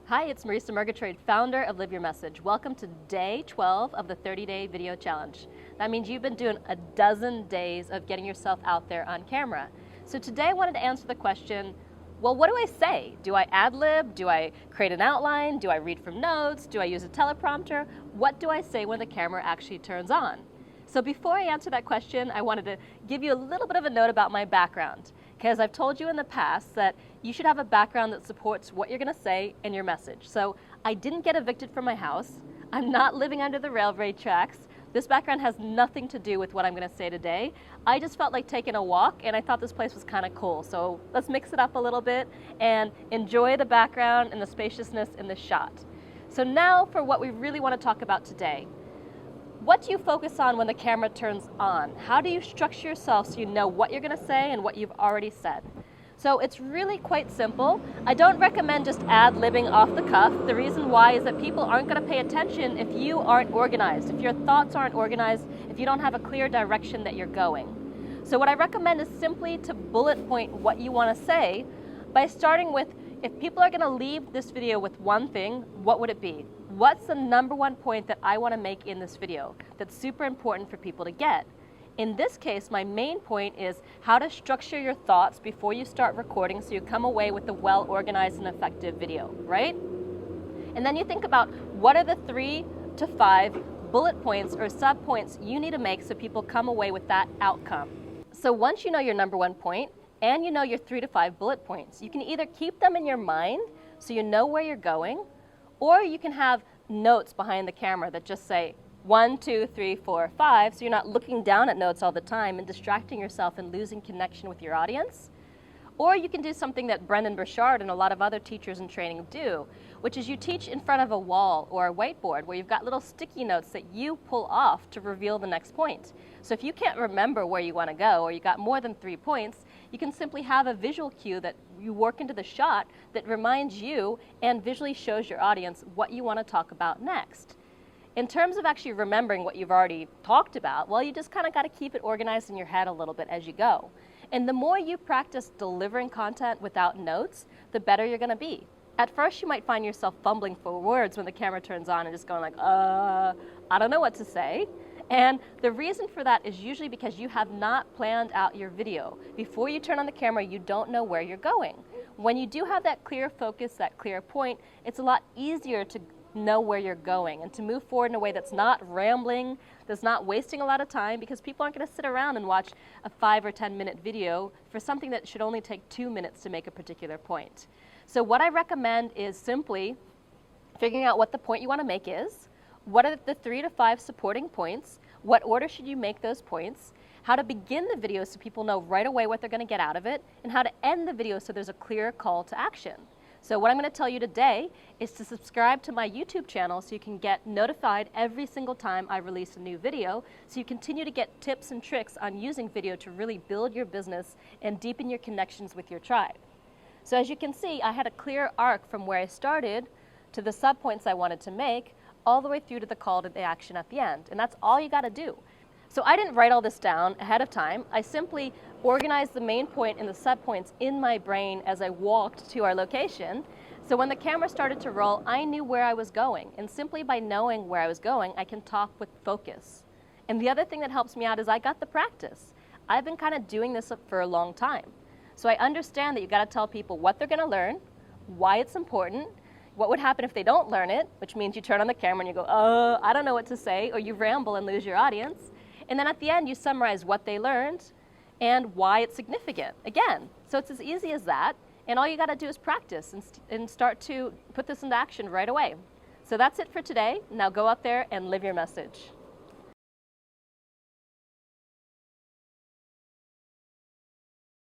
Hi, it's Marisa Murgatroyd, founder of Live Your Message. Welcome to day 12 of the 30-day video challenge. That means you've been doing a dozen days of getting yourself out there on camera. So today I wanted to answer the question, well, what do I say? Do I ad-lib? Do I create an outline? Do I read from notes? Do I use a teleprompter? What do I say when the camera actually turns on? So before I answer that question, I wanted to give you a little bit of a note about my background, because I've told you in the past that you should have a background that supports what you're going to say and your message. So I didn't get evicted from my house. I'm not living under the railway tracks. This background has nothing to do with what I'm going to say today. I just felt like taking a walk, and I thought this place was kind of cool. So let's mix it up a little bit and enjoy the background and the spaciousness in the shot. So now for what we really want to talk about today. What do you focus on when the camera turns on? How do you structure yourself so you know what you're going to say and what you've already said? So it's really quite simple. I don't recommend just ad-libbing off the cuff. The reason why is that people aren't going to pay attention if you aren't organized, if your thoughts aren't organized, if you don't have a clear direction that you're going. So what I recommend is simply to bullet point what you want to say by starting with, if people are going to leave this video with one thing, what would it be? What's the number one point that I want to make in this video that's super important for people to get? In this case, my main point is how to structure your thoughts before you start recording so you come away with a well-organized and effective video, right? And then you think about what are the 3 to 5 bullet points or sub-points you need to make so people come away with that outcome. So once you know your number one point and you know your 3 to 5 bullet points, you can either keep them in your mind so you know where you're going, or you can have notes behind the camera that just say 1, 2, 3, 4, 5, so you're not looking down at notes all the time and distracting yourself and losing connection with your audience. Or you can do something that Brendan Burchard and a lot of other teachers in training do, which is you teach in front of a wall or a whiteboard where you've got little sticky notes that you pull off to reveal the next point. So if you can't remember where you want to go, or you got more than 3 points, you can simply have a visual cue that you work into the shot that reminds you and visually shows your audience what you want to talk about next. In terms of actually remembering what you've already talked about, well, you just kind of got to keep it organized in your head a little bit as you go. And the more you practice delivering content without notes, the better you're going to be. At first, you might find yourself fumbling for words when the camera turns on and just going like, I don't know what to say. And the reason for that is usually because you have not planned out your video. Before you turn on the camera, you don't know where you're going. When you do have that clear focus, that clear point, it's a lot easier to know where you're going and to move forward in a way that's not rambling, that's not wasting a lot of time, because people aren't going to sit around and watch a 5 or 10 minute video for something that should only take 2 minutes to make a particular point. So what I recommend is simply figuring out what the point you want to make is, what are the 3 to 5 supporting points, what order should you make those points, how to begin the video so people know right away what they're going to get out of it, and how to end the video so there's a clear call to action. So what I'm going to tell you today is to subscribe to my YouTube channel so you can get notified every single time I release a new video, so you continue to get tips and tricks on using video to really build your business and deepen your connections with your tribe. So as you can see, I had a clear arc from where I started to the sub-points I wanted to make, all the way through to the call to the action at the end. And that's all you got to do. So I didn't write all this down ahead of time. I simply organized the main point and the sub-points in my brain as I walked to our location. So when the camera started to roll, I knew where I was going. And simply by knowing where I was going, I can talk with focus. And the other thing that helps me out is I got the practice. I've been kind of doing this for a long time. So I understand that you got to tell people what they're going to learn, why it's important, what would happen if they don't learn it, which means you turn on the camera and you go, I don't know what to say, or you ramble and lose your audience. And then at the end, you summarize what they learned and why it's significant. Again, so it's as easy as that, and all you got to do is practice and start to put this into action right away. So that's it for today. Now go out there and live your message.